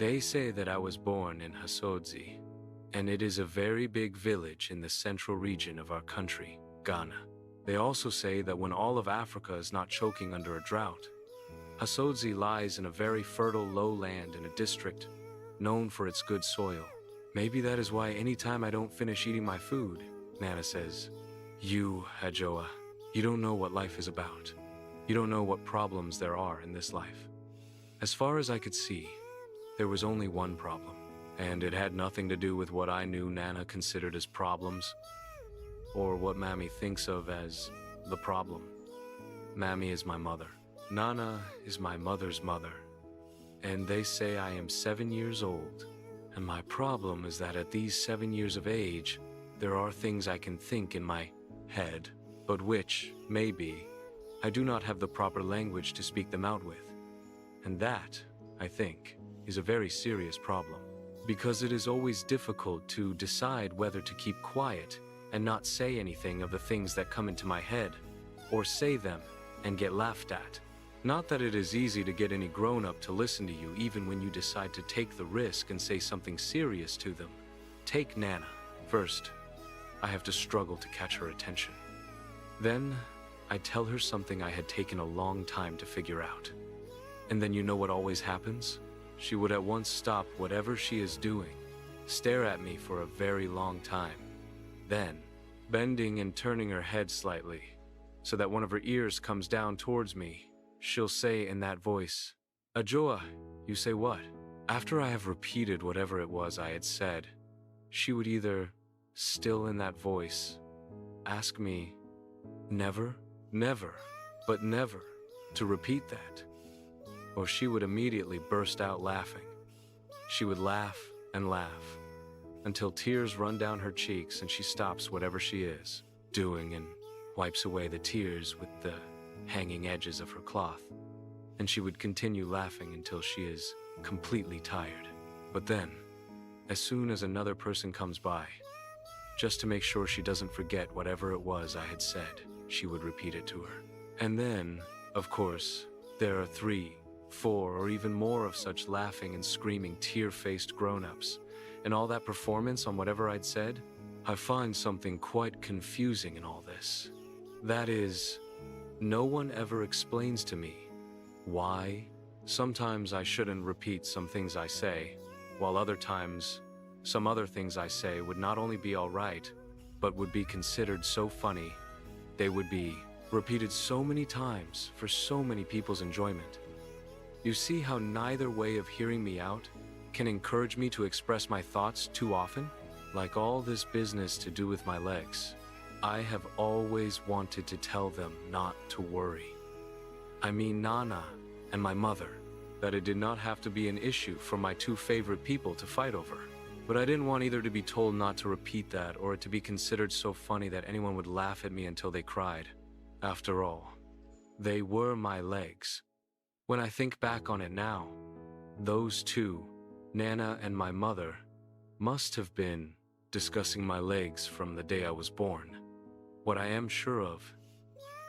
They say that I was born in Hasodzi, and it is a very big village in the central region of our country, Ghana. They also say that when all of Africa is not choking under a drought, Hasodzi lies in a very fertile lowland in a district known for its good soil. Maybe that is why anytime I don't finish eating my food, Nana says, "You, Adjoa, you don't know what life is about. You don't know what problems there are in this life." As far as I could see, there was only one problem, and it had nothing to do with what I knew Nana considered as problems, or what Mammy thinks of as the problem. Mammy is my mother. Nana is my mother's mother, and they say I am 7 years old, and my problem is that at these 7 years of age, there are things I can think in my head, but which, maybe, I do not have the proper language to speak them out with. And that, I think, is a very serious problem, because it is always difficult to decide whether to keep quiet and not say anything of the things that come into my head, or say them and get laughed at. Not that it is easy to get any grown-up to listen to you even when you decide to take the risk and say something serious to them. Take Nana. First, I have to struggle to catch her attention. Then, I tell her something I had taken a long time to figure out. And then you know what always happens? She would at once stop whatever she is doing, stare at me for a very long time. Then, bending and turning her head slightly, so that one of her ears comes down towards me, she'll say in that voice, "Adjoa, you say what?" After I have repeated whatever it was I had said, she would either, still in that voice, ask me, never, never, but never, to repeat that, or she would immediately burst out laughing. She would laugh and laugh, until tears run down her cheeks and she stops whatever she is doing and wipes away the tears with the hanging edges of her cloth, and she would continue laughing until she is completely tired. But then, as soon as another person comes by, just to make sure she doesn't forget whatever it was I had said, she would repeat it to her. And then, of course, there are 3, 4, or even more of such laughing and screaming, tear-faced grown-ups, and all that performance on whatever I'd said. I find something quite confusing in all this. That is, no one ever explains to me why. Sometimes I shouldn't repeat some things I say, while other times, some other things I say would not only be all right, but would be considered so funny, they would be repeated so many times for so many people's enjoyment. You see how neither way of hearing me out can encourage me to express my thoughts too often? Like all this business to do with my legs, I have always wanted to tell them not to worry. I mean Nana and my mother, that it did not have to be an issue for my 2 favorite people to fight over. But I didn't want either to be told not to repeat that or it to be considered so funny that anyone would laugh at me until they cried. After all, they were my legs. When I think back on it now, those 2, Nana and my mother, must have been discussing my legs from the day I was born. What I am sure of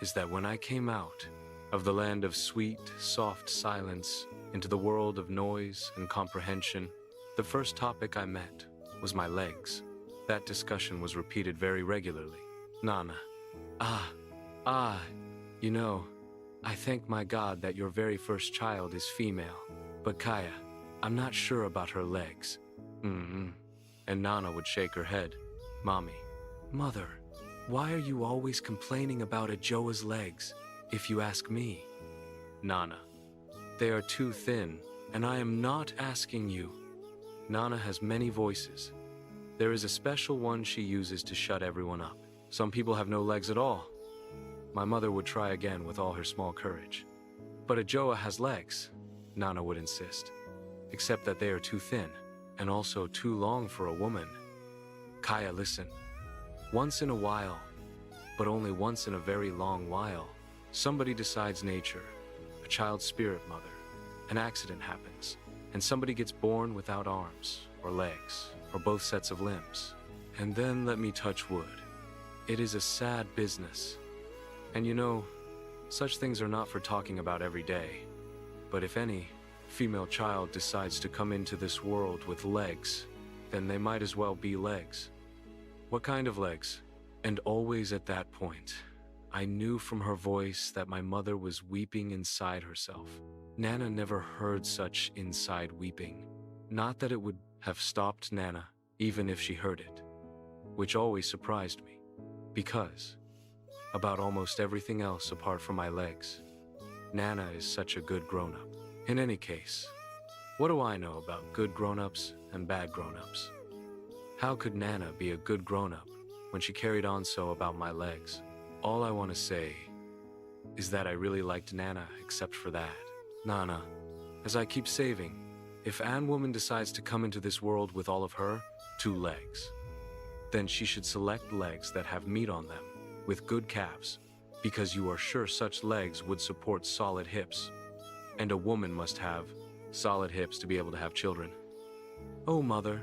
is that when I came out of the land of sweet, soft silence into the world of noise and comprehension, the first topic I met was my legs. That discussion was repeated very regularly. Nana, you know, I thank my God that your very first child is female, but Kaya, I'm not sure about her legs. And Nana would shake her head. Mommy, Mother, why are you always complaining about Adjoa's legs, if you ask me? Nana, they are too thin, and I am not asking you. Nana has many voices. There is a special one she uses to shut everyone up. Some people have no legs at all. My mother would try again with all her small courage. But Adjoa has legs, Nana would insist, except that they are too thin, and also too long for a woman. Kaya, listen. Once in a while, but only once in a very long while, somebody decides nature, a child's spirit mother, an accident happens, and somebody gets born without arms, or legs, or both sets of limbs. And then let me touch wood. It is a sad business. And you know, such things are not for talking about every day, but if any, female child decides to come into this world with legs, then they might as well be legs. What kind of legs? And always at that point, I knew from her voice that my mother was weeping inside herself. Nana never heard such inside weeping. Not that it would have stopped Nana, even if she heard it, which always surprised me, because about almost everything else apart from my legs, Nana is such a good grown-up. In any case, what do I know about good grown-ups and bad grown-ups? How could Nana be a good grown-up when she carried on so about my legs? All I want to say is that I really liked Nana except for that. Nana, as I keep saving, if Ann woman decides to come into this world with all of her 2 legs, then she should select legs that have meat on them, with good calves, because you are sure such legs would support solid hips, and a woman must have solid hips to be able to have children. Oh, mother,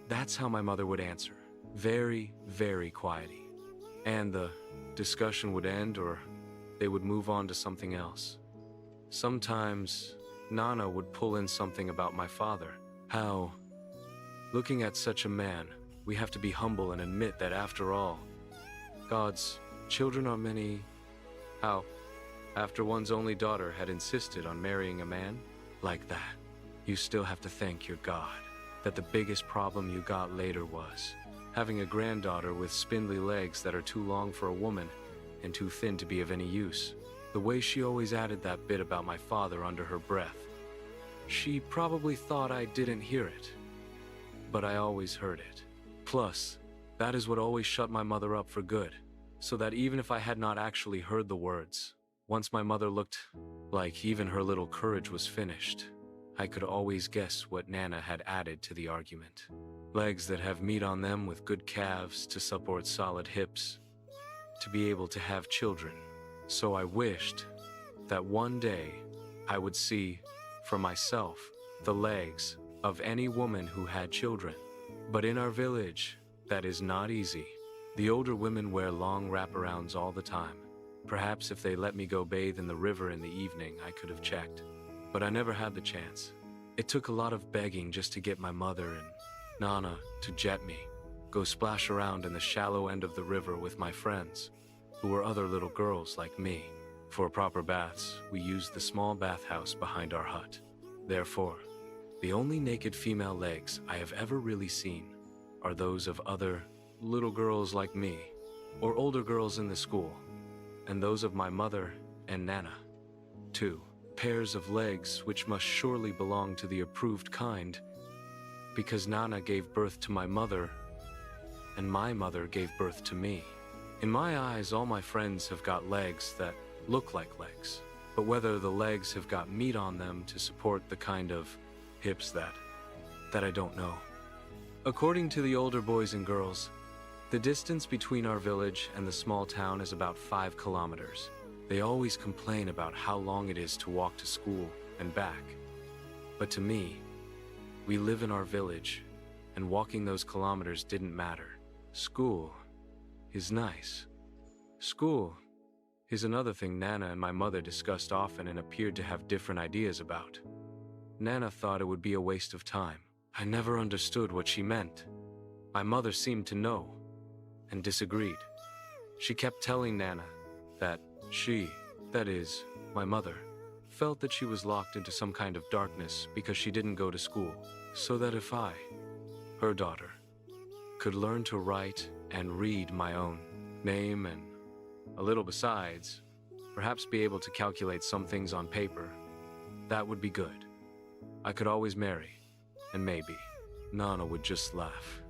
that's how my mother would answer, very, very quietly. And the discussion would end, or they would move on to something else. Sometimes Nana would pull in something about my father. How, looking at such a man, we have to be humble and admit that after all, God's children are many. How, after one's only daughter had insisted on marrying a man like that, you still have to thank your God that the biggest problem you got later was having a granddaughter with spindly legs that are too long for a woman and too thin to be of any use. The way she always added that bit about my father under her breath. She probably thought I didn't hear it, but I always heard it. Plus, that is what always shut my mother up for good, so that even if I had not actually heard the words, once my mother looked like even her little courage was finished, I could always guess what Nana had added to the argument. Legs that have meat on them with good calves to support solid hips, to be able to have children. So I wished that one day I would see for myself the legs of any woman who had children. But in our village, that is not easy. The older women wear long wraparounds all the time. Perhaps if they let me go bathe in the river in the evening, I could have checked. But I never had the chance. It took a lot of begging just to get my mother and Nana to jet me, go splash around in the shallow end of the river with my friends, who were other little girls like me. For proper baths, we used the small bathhouse behind our hut. Therefore, the only naked female legs I have ever really seen are those of other little girls like me, or older girls in the school, and those of my mother and Nana. 2 pairs of legs which must surely belong to the approved kind, because Nana gave birth to my mother, and my mother gave birth to me. In my eyes, all my friends have got legs that look like legs, but whether the legs have got meat on them to support the kind of hips that I don't know. According to the older boys and girls, the distance between our village and the small town is about 5 kilometers. They always complain about how long it is to walk to school and back. But to me, we live in our village, and walking those kilometers didn't matter. School is nice. School is another thing Nana and my mother discussed often and appeared to have different ideas about. Nana thought it would be a waste of time. I never understood what she meant. My mother seemed to know, and disagreed. She kept telling Nana that she, that is, my mother, felt that she was locked into some kind of darkness because she didn't go to school, so that if I, her daughter, could learn to write and read my own name and a little besides, perhaps be able to calculate some things on paper, that would be good. I could always marry, and maybe Nana would just laugh.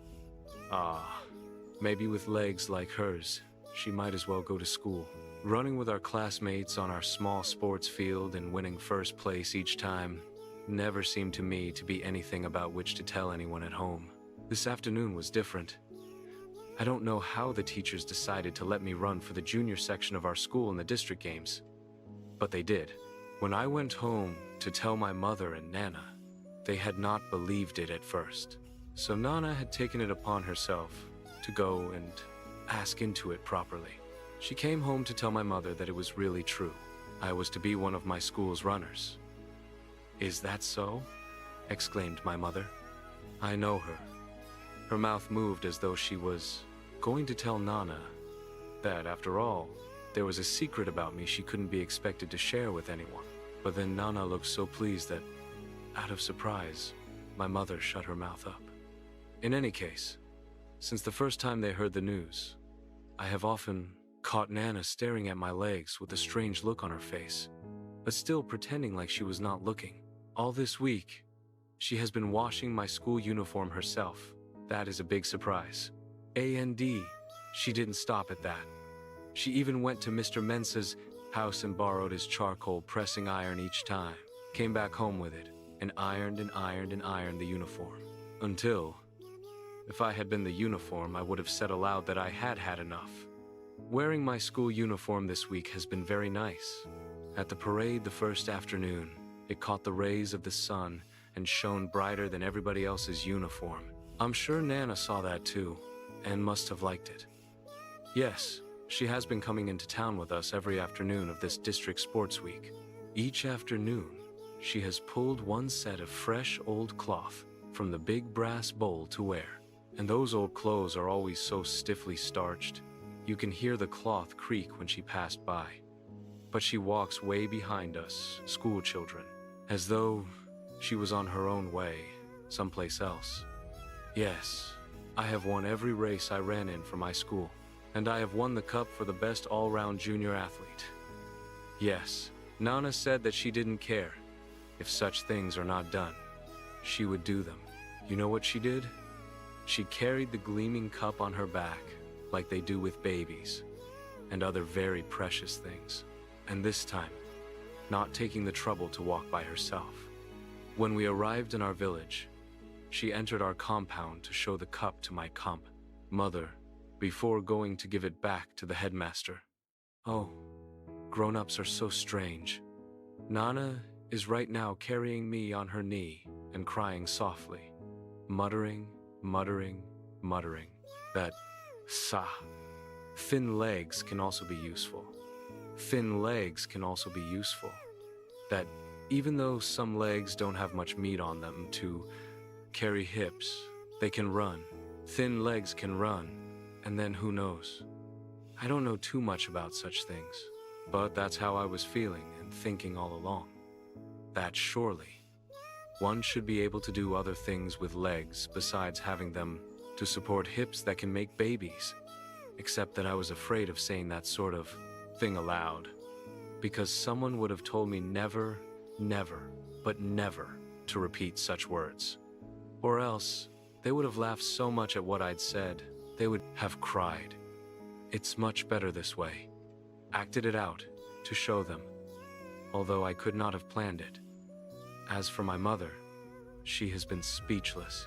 Maybe with legs like hers, she might as well go to school. Running with our classmates on our small sports field and winning first place each time never seemed to me to be anything about which to tell anyone at home. This afternoon was different. I don't know how the teachers decided to let me run for the junior section of our school in the district games, but they did. When I went home to tell my mother and Nana, they had not believed it at first. So Nana had taken it upon herself to go and ask into it properly. She came home to tell my mother that it was really true. I was to be one of my school's runners. "Is that so?" exclaimed my mother. "I know her." Her mouth moved as though she was going to tell Nana that, after all, there was a secret about me she couldn't be expected to share with anyone. But then Nana looked so pleased that, out of surprise, my mother shut her mouth up. In any case, since the first time they heard the news, I have often caught Nana staring at my legs with a strange look on her face, but still pretending like she was not looking. All this week, she has been washing my school uniform herself. That is a big surprise. And she didn't stop at that. She even went to Mr. Mensah's house and borrowed his charcoal pressing iron each time, came back home with it, and ironed and ironed and ironed the uniform. Until, if I had been the uniform, I would have said aloud that I had had enough. Wearing my school uniform this week has been very nice. At the parade the first afternoon, it caught the rays of the sun and shone brighter than everybody else's uniform. I'm sure Nana saw that too, and must have liked it. Yes, she has been coming into town with us every afternoon of this district sports week. Each afternoon, she has pulled one set of fresh old cloth from the big brass bowl to wear. And those old clothes are always so stiffly starched, you can hear the cloth creak when she passed by. But she walks way behind us, school children, as though she was on her own way, someplace else. Yes, I have won every race I ran in for my school, and I have won the cup for the best all-round junior athlete. Yes, Nana said that she didn't care. If such things are not done, she would do them. You know what she did? She carried the gleaming cup on her back, like they do with babies, and other very precious things. And this time, not taking the trouble to walk by herself. When we arrived in our village, she entered our compound to show the cup to my mother, before going to give it back to the headmaster. Oh, grown-ups are so strange. Nana is right now carrying me on her knee and crying softly, muttering, muttering, muttering, that thin legs can also be useful. Thin legs can also be useful. That even though some legs don't have much meat on them to carry hips, they can run. Thin legs can run, and then who knows? I don't know too much about such things, but that's how I was feeling and thinking all along. That surely one should be able to do other things with legs besides having them to support hips that can make babies. Except that I was afraid of saying that sort of thing aloud, because someone would have told me never, never, but never to repeat such words. Or else, they would have laughed so much at what I'd said, they would have cried. It's much better this way. Acted it out, to show them, although I could not have planned it. As for my mother, she has been speechless.